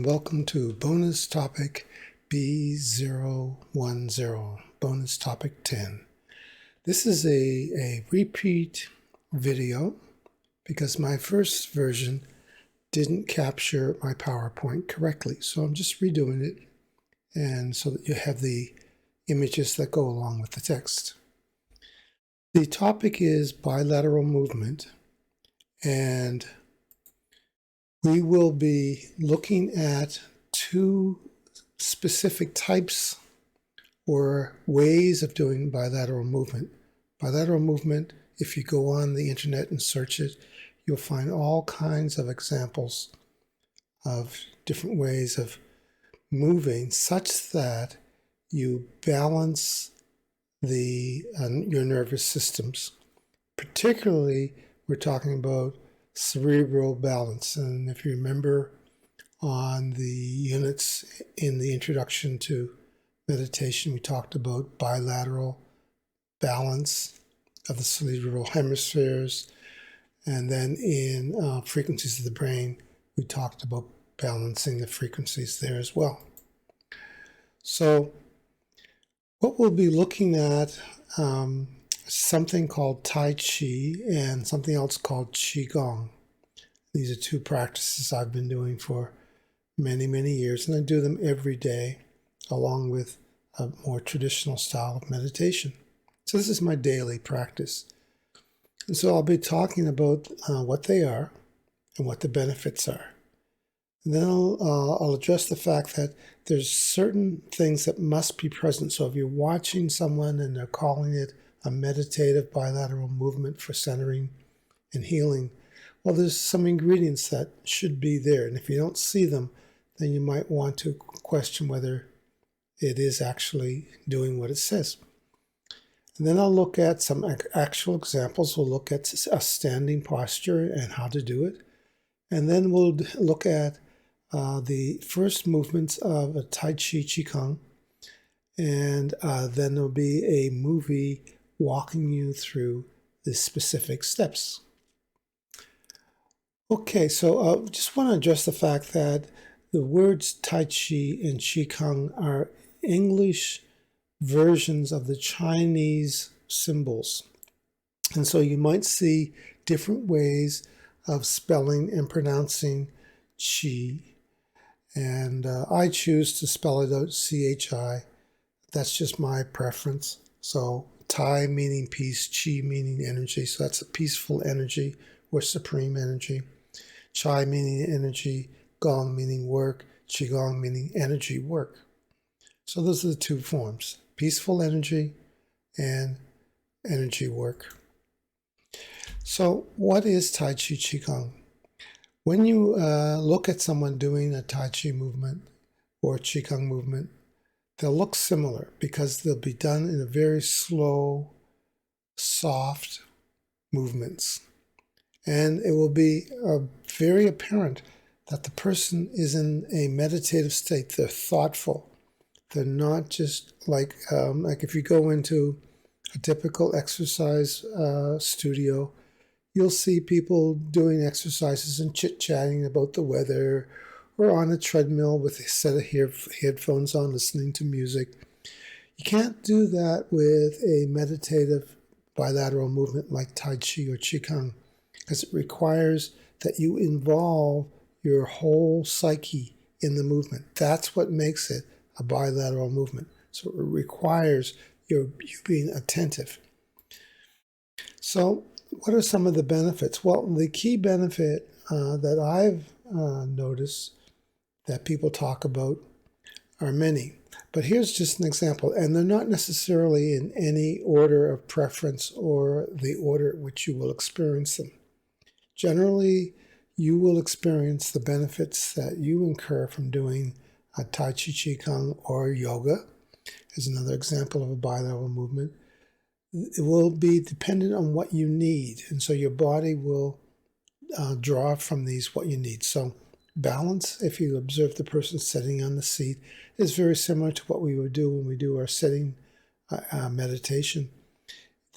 and welcome to bonus topic B010, bonus topic 10. This is a repeat video because my first version didn't capture my PowerPoint correctly, so I'm just redoing it, and so that you have the images that go along with the text. The topic is bilateral movement, and we will be looking at two specific types or ways of doing bilateral movement. Bilateral movement, if you go on the internet and search it, you'll find all kinds of examples of different ways of moving such that you balance your nervous systems. Particularly, we're talking about cerebral balance. And if you remember on the units in the introduction to meditation, we talked about bilateral balance of the cerebral hemispheres. And then in frequencies of the brain, we talked about balancing the frequencies there as well. So what we'll be looking at something called Tai Chi and something else called Qigong. These are two practices I've been doing for many, many years, and I do them every day along with a more traditional style of meditation. So this is my daily practice. And so I'll be talking about what they are and what the benefits are. And then I'll address the fact that there's certain things that must be present. So if you're watching someone and they're calling it a meditative bilateral movement for centering and healing, well, there's some ingredients that should be there. And if you don't see them, then you might want to question whether it is actually doing what it says. And then I'll look at some actual examples. We'll look at a standing posture and how to do it. And then we'll look at the first movements of a Tai Chi Qigong. And then there'll be a movie walking you through the specific steps. Okay, so just want to address the fact that the words Tai Chi and Qigong are English versions of the Chinese symbols. And so you might see different ways of spelling and pronouncing Qi. And I choose to spell it out C-H-I. That's just my preference. So Tai meaning peace, Qi meaning energy. So that's a peaceful energy or supreme energy. Chai meaning energy, Gong meaning work, Qigong meaning energy work. So those are the two forms, peaceful energy and energy work. So what is Tai Chi Qigong? When you look at someone doing a Tai Chi movement or Qigong movement, they'll look similar because they'll be done in a very slow, soft movements. And it will be very apparent that the person is in a meditative state. They're thoughtful. They're not just like if you go into a typical exercise studio, you'll see people doing exercises and chit-chatting about the weather or on a treadmill with a set of headphones on listening to music. You can't do that with a meditative bilateral movement like Tai Chi or Qigong, because it requires that you involve your whole psyche in the movement. That's what makes it a bilateral movement. So it requires you being attentive. So what are some of the benefits? Well, the key benefit that I've noticed that people talk about are many. But here's just an example, and they're not necessarily in any order of preference or the order in which you will experience them. Generally, you will experience the benefits that you incur from doing a Tai Chi Qigong or yoga, as another example of a bilateral movement. It will be dependent on what you need, and so your body will draw from these what you need. So balance, if you observe the person sitting on the seat, is very similar to what we would do when we do our sitting meditation.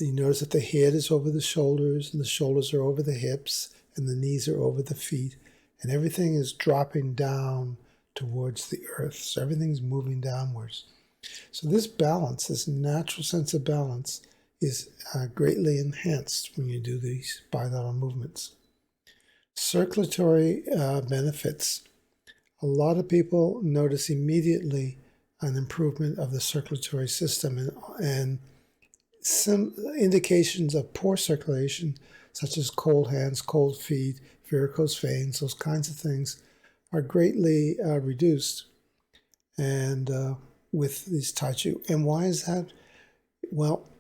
You notice that the head is over the shoulders, and the shoulders are over the hips, and the knees are over the feet, and everything is dropping down towards the earth. So everything's moving downwards. So this balance, this natural sense of balance, is greatly enhanced when you do these bilateral movements. Circulatory benefits. A lot of people notice immediately an improvement of the circulatory system, and some indications of poor circulation, such as cold hands, cold feet, varicose veins, those kinds of things, are greatly reduced and with these Tai Chi. And why is that? Well,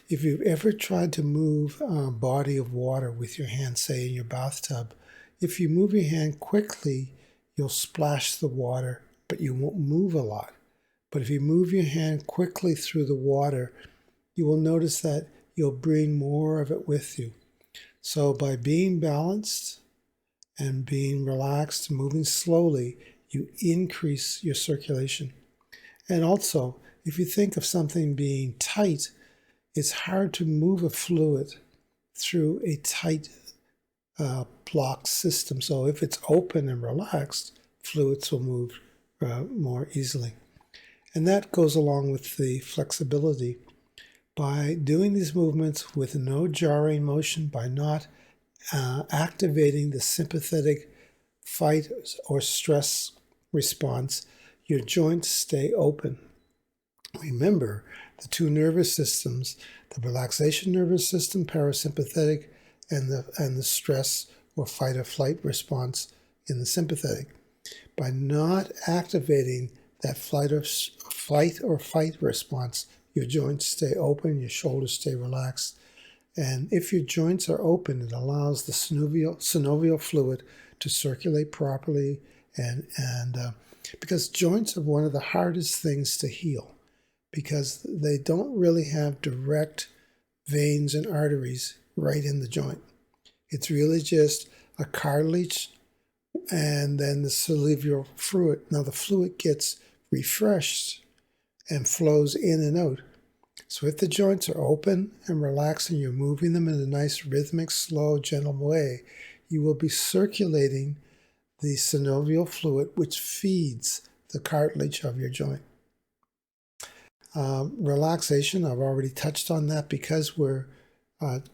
if you've ever tried to move a body of water with your hand, say in your bathtub, if you move your hand quickly, you'll splash the water, but you won't move a lot. But if you move your hand quickly through the water, you will notice that you'll bring more of it with you. So by being balanced and being relaxed, moving slowly, you increase your circulation. And also, if you think of something being tight, it's hard to move a fluid through a tight block system. So if it's open and relaxed, fluids will move more easily. And that goes along with the flexibility. By doing these movements with no jarring motion, by not activating the sympathetic fight or stress response, your joints stay open. Remember, the two nervous systems, the relaxation nervous system, parasympathetic, and the stress or fight or flight response in the sympathetic. By not activating that flight or fight response, your joints stay open, your shoulders stay relaxed. And if your joints are open, it allows the synovial fluid to circulate properly, and because joints are one of the hardest things to heal, because they don't really have direct veins and arteries right in the joint. It's really just a cartilage and then the synovial fluid. Now the fluid gets refreshed and flows in and out. So if the joints are open and relaxed and you're moving them in a nice rhythmic, slow, gentle way, you will be circulating the synovial fluid, which feeds the cartilage of your joint. Relaxation, I've already touched on that, because we're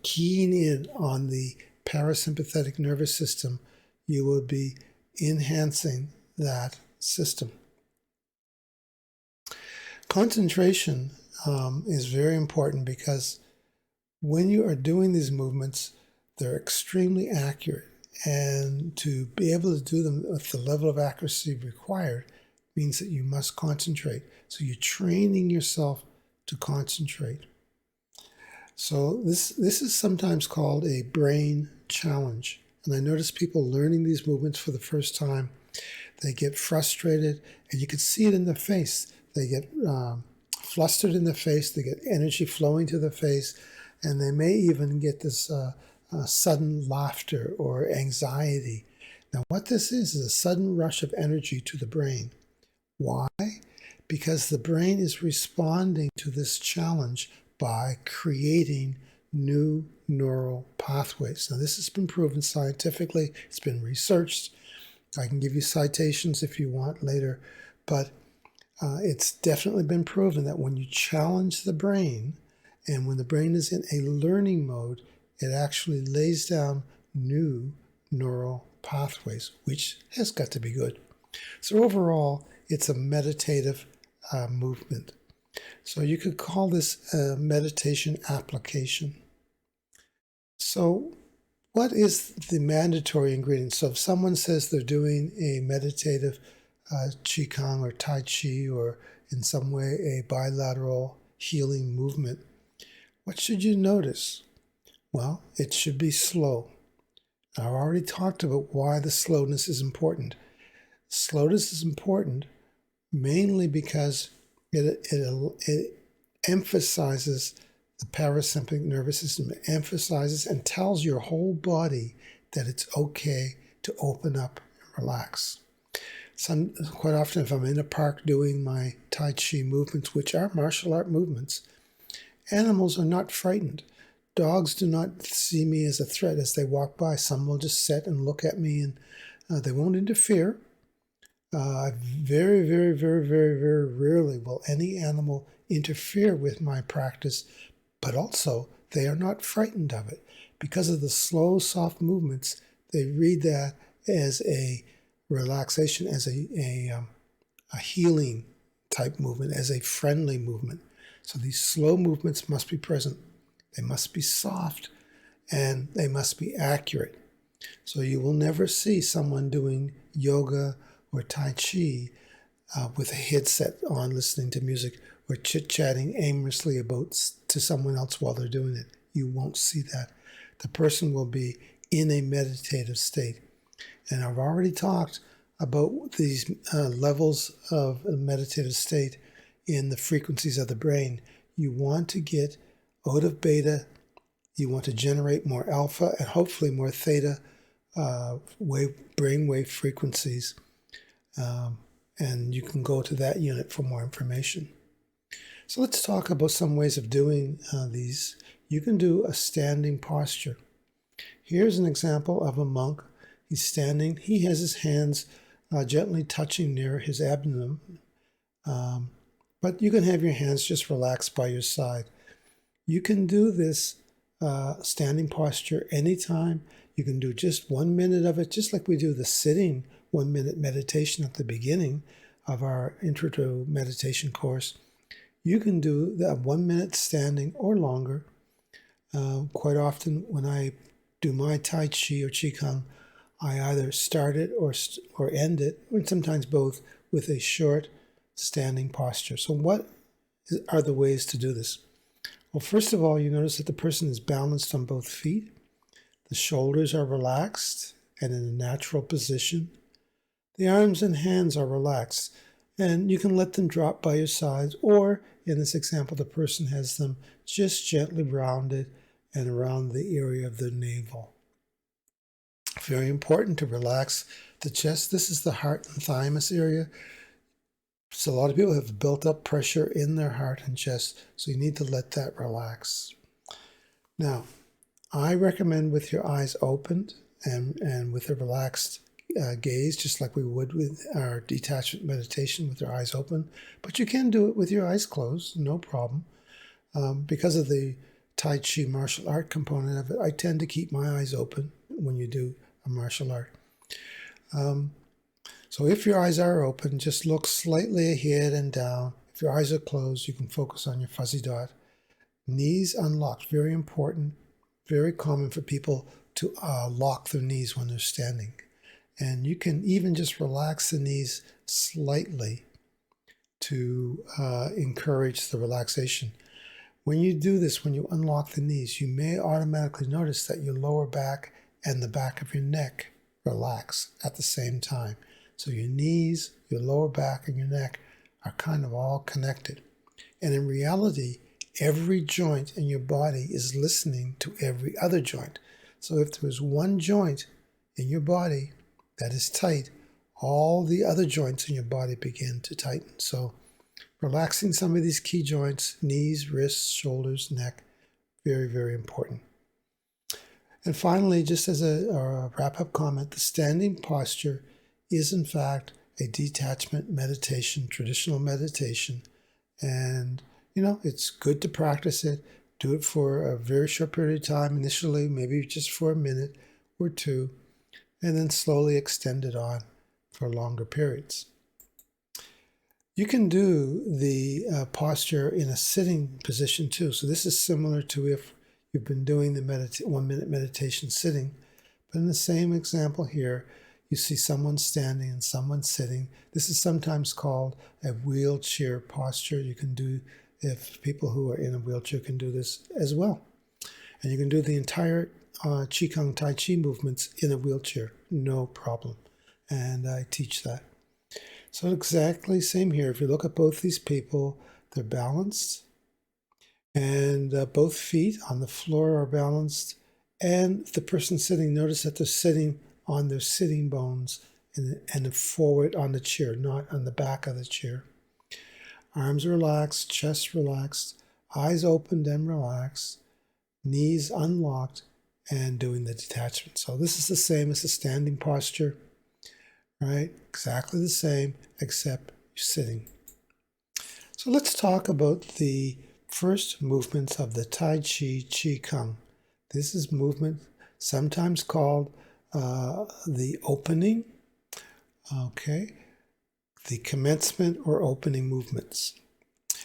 keying in on the parasympathetic nervous system, you will be enhancing that system. Concentration is very important, because when you are doing these movements, they're extremely accurate. And to be able to do them with the level of accuracy required means that you must concentrate. So you're training yourself to concentrate. So this is sometimes called a brain challenge. And I notice people learning these movements for the first time, they get frustrated, and you can see it in their face. They get flustered in the face, they get energy flowing to the face, and they may even get this sudden laughter or anxiety. Now what this is a sudden rush of energy to the brain. Why? Because the brain is responding to this challenge by creating new neural pathways. Now this has been proven scientifically, it's been researched. I can give you citations if you want later, but it's definitely been proven that when you challenge the brain, and when the brain is in a learning mode, it actually lays down new neural pathways, which has got to be good. So overall, it's a meditative movement. So you could call this a meditation application. So what is the mandatory ingredient? So if someone says they're doing a meditative Qigong or Tai Chi, or in some way a bilateral healing movement, what should you notice? Well, it should be slow. I've already talked about why the slowness is important. Slowness is important mainly because it emphasizes the parasympathetic nervous system. It emphasizes and tells your whole body that it's okay to open up and relax. Quite often, if I'm in a park doing my Tai Chi movements, which are martial art movements, animals are not frightened. Dogs do not see me as a threat as they walk by. Some will just sit and look at me, and they won't interfere. Very, very, very, very, very rarely will any animal interfere with my practice, but also they are not frightened of it. Because of the slow, soft movements, they read that as a relaxation, as a healing type movement, as a friendly movement. So these slow movements must be present. They must be soft, and they must be accurate. So you will never see someone doing yoga or Tai Chi with a headset on listening to music or chit-chatting aimlessly about to someone else while they're doing it. You won't see that. The person will be in a meditative state. And I've already talked about these levels of a meditative state in the frequencies of the brain. You want to get out of beta. You want to generate more alpha and hopefully more theta brainwave frequencies. And you can go to that unit for more information. So let's talk about some ways of doing these. You can do a standing posture. Here's an example of a monk. He's standing. He has his hands gently touching near his abdomen. But you can have your hands just relaxed by your side. You can do this standing posture anytime. You can do just 1 minute of it, just like we do the sitting 1 minute meditation at the beginning of our Intro to Meditation course. You can do that 1 minute standing or longer. Quite often when I do my Tai Chi or Qigong, I either start it or end it, and sometimes both, with a short standing posture. So what are the ways to do this? Well, first of all, you notice that the person is balanced on both feet. The shoulders are relaxed and in a natural position. The arms and hands are relaxed, and you can let them drop by your sides, or in this example, the person has them just gently rounded and around the area of the navel. Very important to relax the chest. This is the heart and thymus area. So a lot of people have built up pressure in their heart and chest, so you need to let that relax. Now, I recommend with your eyes opened and with a relaxed gaze, just like we would with our detachment meditation with our eyes open. But you can do it with your eyes closed, no problem. Because of the Tai Chi martial art component of it, I tend to keep my eyes open when you do a martial art. So if your eyes are open, just look slightly ahead and down. If your eyes are closed, you can focus on your fuzzy dot. Knees unlocked, very important, very common for people to lock their knees when they're standing. And you can even just relax the knees slightly to encourage the relaxation. When you do this, when you unlock the knees, you may automatically notice that your lower back and the back of your neck relax at the same time. So your knees, your lower back, and your neck are kind of all connected. And in reality, every joint in your body is listening to every other joint. So if there's one joint in your body that is tight, all the other joints in your body begin to tighten. So relaxing some of these key joints, knees, wrists, shoulders, neck, very, very important. And finally, just as a wrap-up comment, the standing posture is in fact a detachment meditation, traditional meditation. And it's good to practice it. Do it for a very short period of time initially, maybe just for a minute or two, and then slowly extend it on for longer periods. You can do the posture in a sitting position too. So this is similar to if you've been doing the 1 minute meditation sitting. But in the same example here, you see someone standing and someone sitting. This is sometimes called a wheelchair posture. You can do, if people who are in a wheelchair can do this as well. And you can do the entire Qigong Tai Chi movements in a wheelchair, no problem. And I teach that. So exactly same here. If you look at both these people, they're balanced. And both feet on the floor are balanced. And the person sitting, notice that they're sitting on their sitting bones and forward on the chair, not on the back of the chair. Arms relaxed, chest relaxed, eyes opened and relaxed, knees unlocked, and doing the detachment. So this is the same as the standing posture. right? Exactly the same, except you're sitting. So let's talk about the first movements of the Tai Chi Qigong. This is movement sometimes called the opening, okay, the commencement or opening movements.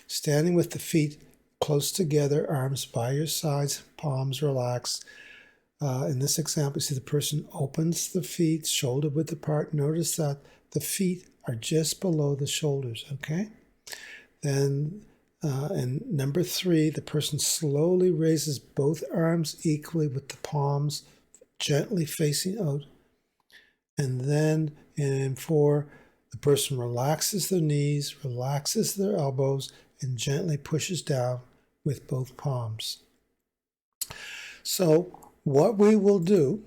Standing with the feet close together, arms by your sides, palms relaxed. In this example, you see the person opens the feet, shoulder width apart. Notice that the feet are just below the shoulders, okay? Then in number 3, the person slowly raises both arms equally with the palms gently facing out. And then in 4, the person relaxes their knees, relaxes their elbows, and gently pushes down with both palms. So what we will do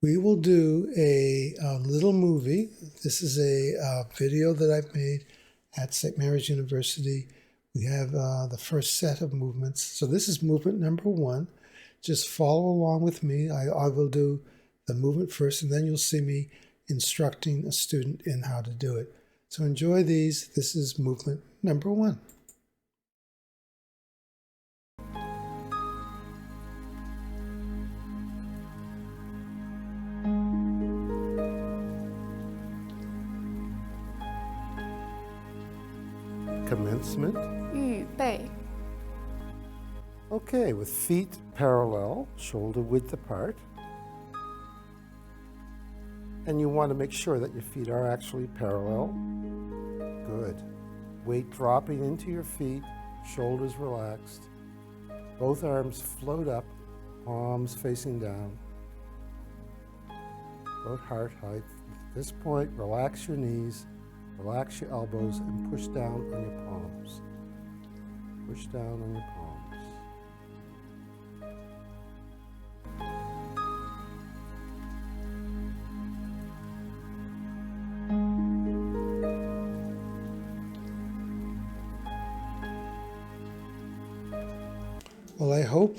a little movie. This is a video that I've made at St. Mary's University. We have the first set of movements. So this is movement number 1. Just follow along with me. I will do the movement first, and then you'll see me instructing a student in how to do it. So enjoy these. This is movement number 1. Commencement. 预备 Okay, with feet parallel, shoulder width apart. And you want to make sure that your feet are actually parallel. Good. Weight dropping into your feet, shoulders relaxed. Both arms float up, palms facing down. About heart height. At this point, relax your knees, relax your elbows, and push down on your palms. Push down on your palms. Well, I hope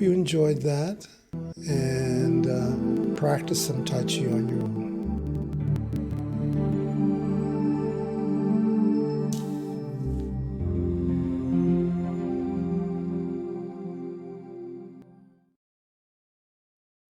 you enjoyed that, and practice some Tai Chi on your own.